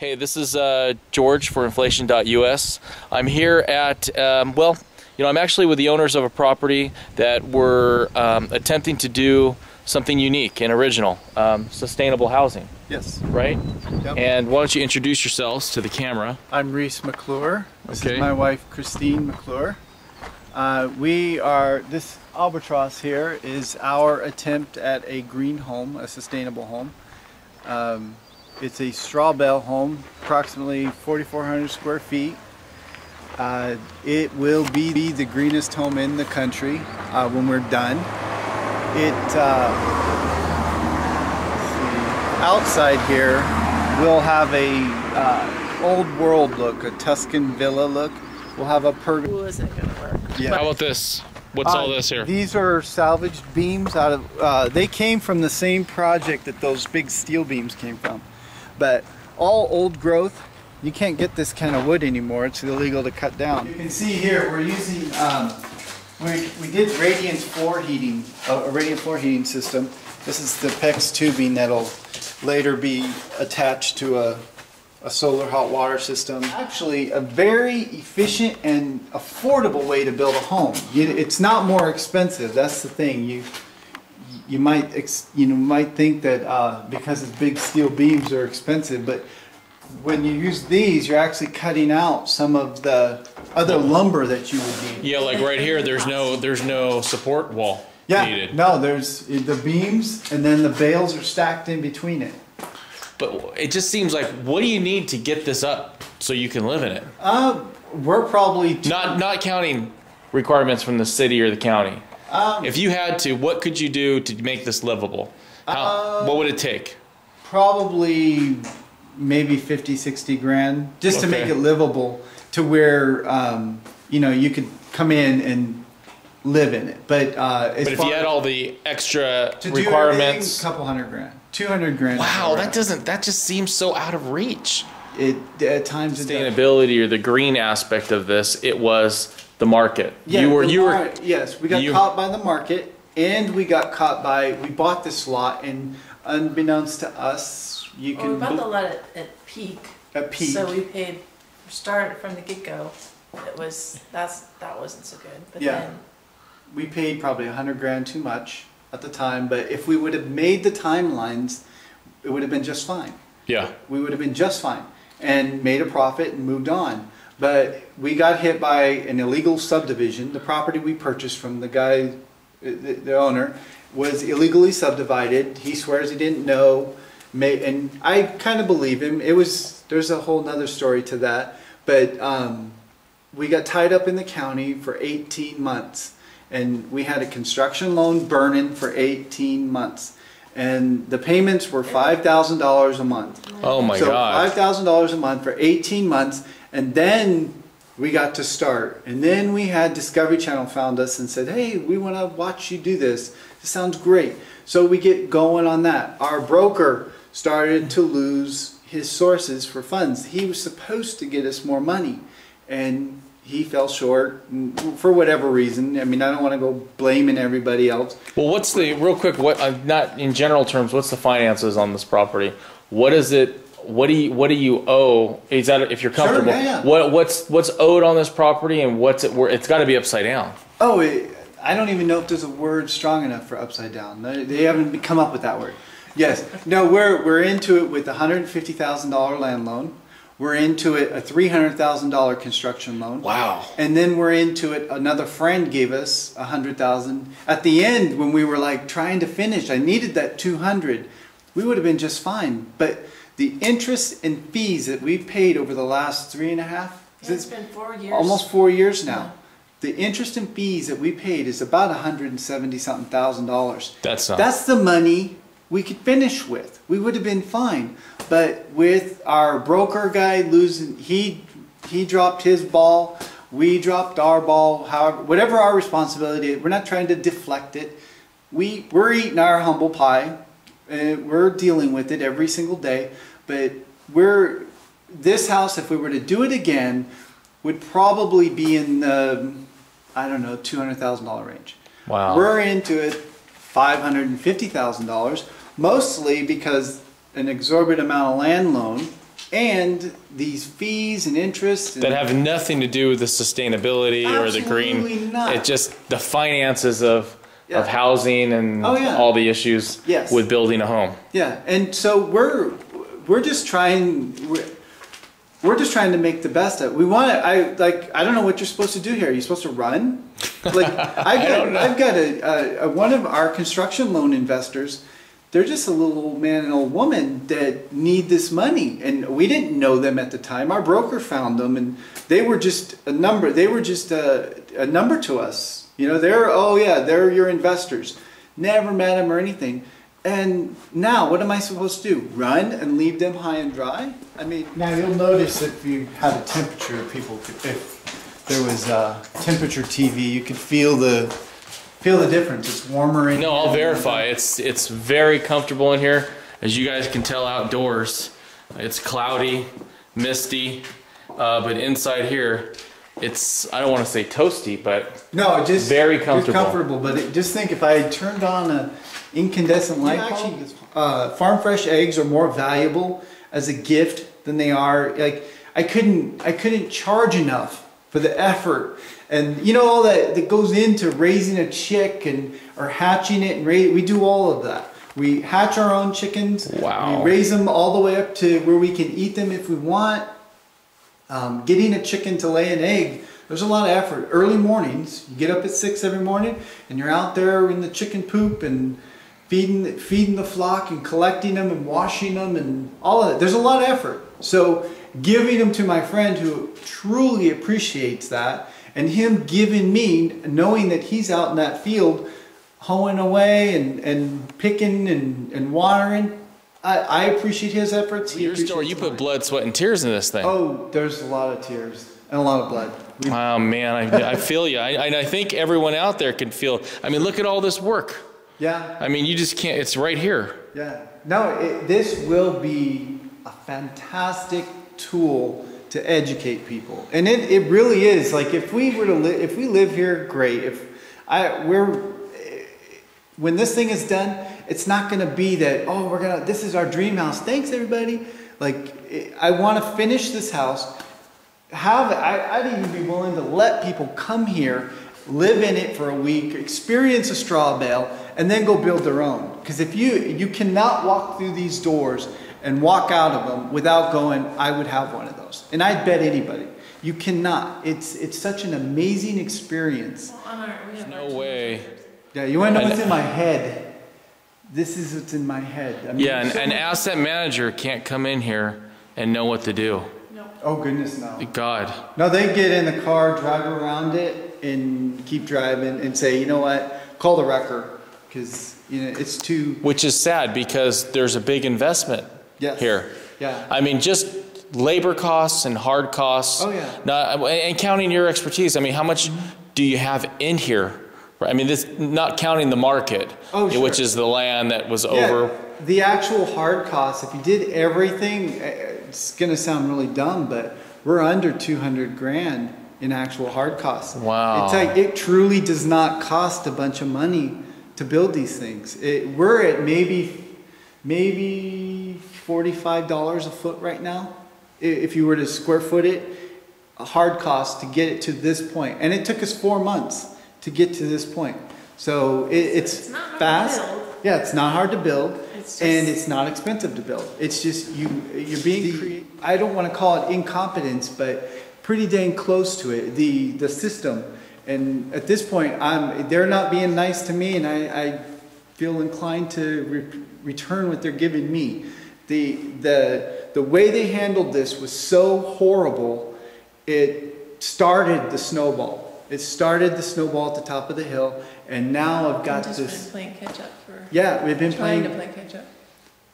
Hey, this is George for Inflation.us. I'm here at, I'm actually with the owners of a property that we're attempting to do something unique and original, sustainable housing. Yes. Right? Yep. And why don't you introduce yourselves to the camera? I'm Reese McClure. This Okay. is my wife, Christine McClure. This albatross here is our attempt at a green home, a sustainable home. It's a straw bale home, approximately 4,400 square feet. It will be the greenest home in the country when we're done. Outside here, we'll have a old world look, a Tuscan villa look. We'll have a pergola. Ooh, isn't it gonna work? Yeah. How about this? What's all this here? These are salvaged beams out of, they came from the same project that those big steel beams came from. But all old growth, you can't get this kind of wood anymore. It's illegal to cut down. You can see here we're using, we did radiant floor heating, a radiant floor heating system. This is the PEX tubing that'll later be attached to a solar hot water system. Actually, a very efficient and affordable way to build a home. It's not more expensive. That's the thing. You might think that because it's big steel beams are expensive, but when you use these, you're actually cutting out some of the other lumber that you would need. Yeah, like right here, there's no support wall needed. No, there's the beams, and then the bales are stacked in between it. But it just seems like, what do you need to get this up so you can live in it? We're probably not counting requirements from the city or the county. If you had to, what could you do to make this livable? What would it take? Probably maybe 50, 60 grand just to make it livable to where you could come in and live in it. But if you had all the extra to requirements, do a couple hundred grand, 200 grand. Wow, that just seems so out of reach. It at times sustainability or the green aspect of this, it was the market. Yeah, yes, we got caught by the market, and we got caught by, we bought this lot, and unbeknownst to us, we bought the lot at peak. At peak. So we paid, started from the get-go. That wasn't so good. But yeah, then we paid probably 100 grand too much at the time, but if we would have made the timelines, it would have been just fine. Yeah. We would have been just fine and made a profit and moved on. But we got hit by an illegal subdivision. The property we purchased from the guy, the owner, was illegally subdivided. He swears he didn't know, and I kind of believe him. There's a whole nother story to that. But we got tied up in the county for 18 months. And we had a construction loan burning for 18 months. And the payments were $5,000 a month. Oh my God. So $5,000 a month for 18 months. And then we got to start. And then we had Discovery Channel found us and said, hey, we want to watch you do this. This sounds great. So we get going on that. Our broker started to lose his sources for funds. He was supposed to get us more money. And he fell short for whatever reason. I mean, I don't want to go blaming everybody else. Well, what's the, real quick, not in general terms, what's the finances on this property? What is it, what do you owe? Is that, if you're comfortable, sure, yeah. What's owed on this property, and what's it worth? It's got to be upside down. Oh, I don't even know if there's a word strong enough for upside down. They haven't come up with that word. Yes. No, we're into it with a $150,000 land loan. We're into it a $300,000 construction loan. Wow. And then we're into it, another friend gave us $100,000. At the end, when we were like trying to finish, I needed that 200. We would have been just fine. But the interest and fees that we've paid over the last 3.5, it's been 4 years. Almost 4 years now. Yeah. The interest and fees that we paid is about $170-something thousand. That's the money we could finish with. We would have been fine. But with our broker guy losing, he dropped his ball, we dropped our ball, however, whatever our responsibility is, we're not trying to deflect it. We're eating our humble pie, and we're dealing with it every single day. But this house, if we were to do it again, would probably be in the, I don't know, $200,000 range. Wow. We're into it $550,000, mostly because an exorbitant amount of land loan and these fees and interest and that have nothing to do with the sustainability or the green. Absolutely not. It's just the finances of Yeah. housing and Oh, yeah. all the issues Yes. with building a home. Yeah, and so we're just trying to make the best of it. We want to. I don't know what you're supposed to do here. Are you supposed to run? Like I've got a one of our construction loan investors. They're just a little old man and old woman that need this money, and we didn't know them at the time. Our broker found them, and they were just a number. They were just a number to us. You know, they're your investors. Never met them or anything. And now, what am I supposed to do? Run and leave them high and dry? I mean, now you'll notice if you had a temperature, if there was a temperature TV, you could feel the difference. It's warmer in here. No, I'll verify. It's very comfortable in here. As you guys can tell outdoors, it's cloudy, misty, but inside here, it's, I don't want to say toasty, but no, just very comfortable. It's comfortable, but just think if I had turned on a incandescent light bulb, farm fresh eggs are more valuable as a gift than they are. Like I couldn't charge enough for the effort. And you know all that goes into raising a chick or hatching it, and we do all of that. We hatch our own chickens. Wow. We raise them all the way up to where we can eat them if we want. Getting a chicken to lay an egg, there's a lot of effort. Early mornings, you get up at 6 every morning, and you're out there in the chicken poop and feeding the flock and collecting them and washing them and all of that. There's a lot of effort. So giving them to my friend who truly appreciates that, and him giving me, knowing that he's out in that field hoeing away and picking and watering, I appreciate his efforts. your story, you put blood, sweat, and tears in this thing. Oh, there's a lot of tears and a lot of blood. Oh man, I feel you. I think everyone out there can feel. I mean, look at all this work. Yeah. I mean, you just can't. It's right here. Yeah. No, this will be a fantastic tool to educate people, and it really is. Like if we were to if we live here, great. When this thing is done, it's not going to be that, oh, this is our dream house. Thanks, everybody. Like, I want to finish this house. I'd even be willing to let people come here, live in it for a week, experience a straw bale, and then go build their own. Because if you cannot walk through these doors and walk out of them without going, I would have one of those. And I'd bet anybody. You cannot. It's such an amazing experience. No way. Yeah, you want to know what's in my head? This is what's in my head. I mean, Yeah, an asset manager can't come in here and know what to do. oh goodness, no. God. No, they get in the car, drive around it, and keep driving, and say, you know what? Call the wrecker, because it's too. Which is sad because there's a big investment here. Yeah. I mean, just labor costs and hard costs. Oh yeah. And counting your expertise. I mean, how much do you have in here? I mean, this not counting the market, sure. which is the land that was over. The actual hard costs, if you did everything, it's going to sound really dumb, but we're under 200 grand in actual hard costs. Wow. It's like, it truly does not cost a bunch of money to build these things. We're at maybe $45 a foot right now. If you were to square foot it, a hard cost to get it to this point. And it took us 4 months to get to this point. So it's not fast. hard to build. Yeah, it's not hard to build, It's and just- it's not expensive to build. It's just you're being creative. I don't want to call it incompetence, but pretty dang close to it. The system, and at this point, they're not being nice to me, and I feel inclined to return what they're giving me. The way they handled this was so horrible. It started the snowball. It started the snowball at the top of the hill, and now I've got I've just this. been playing catch up for. Yeah, we've been trying playing to play catch up.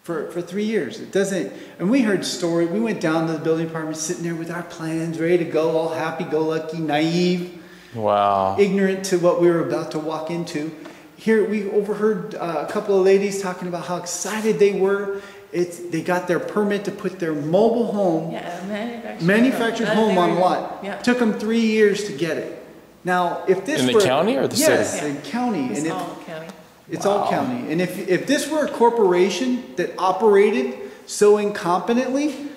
for 3 years. It doesn't, and we heard stories. We went down to the building department, sitting there with our plans, ready to go, all happy-go-lucky, naive, Wow. ignorant to what we were about to walk into. Here, we overheard a couple of ladies talking about how excited they were. They got their permit to put their mobile home, Yeah, manufactured home on a lot. Yeah. Took them 3 years to get it. Now, if this In the were, county or the city? yes, in county, It's and all county. it's all county. And if this were a corporation that operated so incompetently,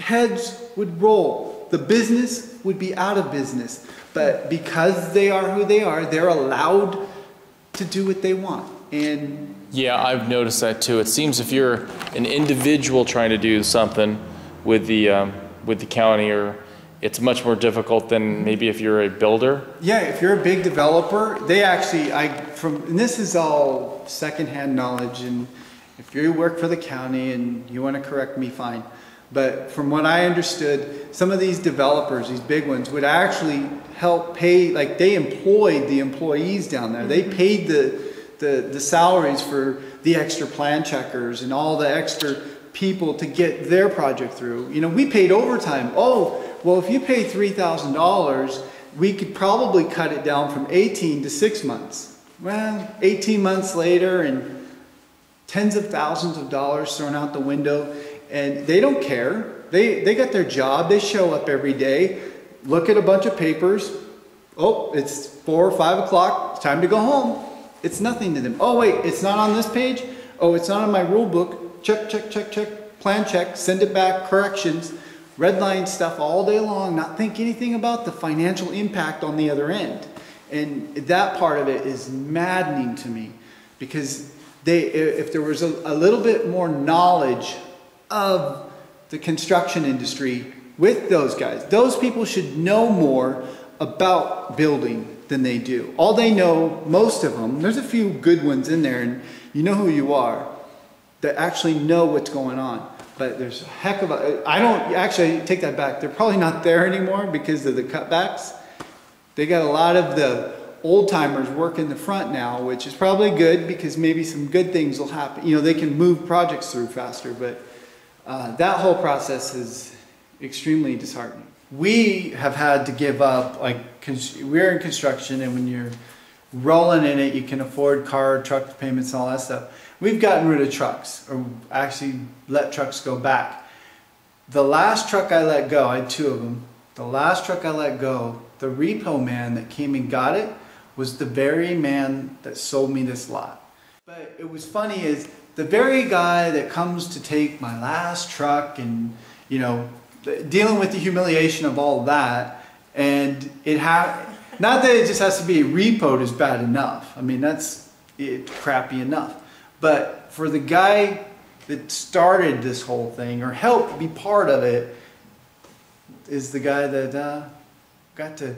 heads would roll. The business would be out of business. But because they are who they are, they're allowed to do what they want. And yeah, I've noticed that too. It seems if you're an individual trying to do something with the county, or it's much more difficult than maybe if you're a builder. Yeah, if you're a big developer, they actually, and this is all secondhand knowledge, and if you work for the county and you want to correct me, fine. But from what I understood, some of these developers, these big ones, would actually help pay, like they employed the employees down there. They paid the salaries for the extra plan checkers and all the extra people to get their project through. You know, we paid overtime. Oh, well, if you pay $3,000, we could probably cut it down from 18 to 6 months. Well, 18 months later and tens of thousands of dollars thrown out the window, and they don't care. They got their job. They show up every day, look at a bunch of papers. Oh, it's 4 or 5 o'clock. It's time to go home. It's nothing to them. Oh, wait, it's not on this page? Oh, it's not on my rule book. Check, check, check, check. Plan check. Send it back. Corrections. Red line stuff all day long. Not think anything about the financial impact on the other end. And that part of it is maddening to me, because if there was a little bit more knowledge of the construction industry with those guys, those people should know more about building than they do. All they know, most of them, there's a few good ones in there, and you know who you are, that actually know what's going on. But there's a heck of a, I don't, actually take that back. They're probably not there anymore because of the cutbacks. They got a lot of the old timers working the front now, which is probably good because maybe some good things will happen. You know, they can move projects through faster, but that whole process is extremely disheartening. We have had to give up, like, we're in construction, and when you're rolling in it, you can afford car, truck payments and all that stuff. We've gotten rid of trucks, or actually let trucks go back. The last truck I let go, I had 2 of them. The last truck I let go, the repo man that came and got it was the very man that sold me this lot. But it was funny is the very guy that comes to take my last truck and, you know, dealing with the humiliation of all that, and not that it just has to be repoed is bad enough. I mean, that's crappy enough. But for the guy that started this whole thing or helped be part of it is the guy that got to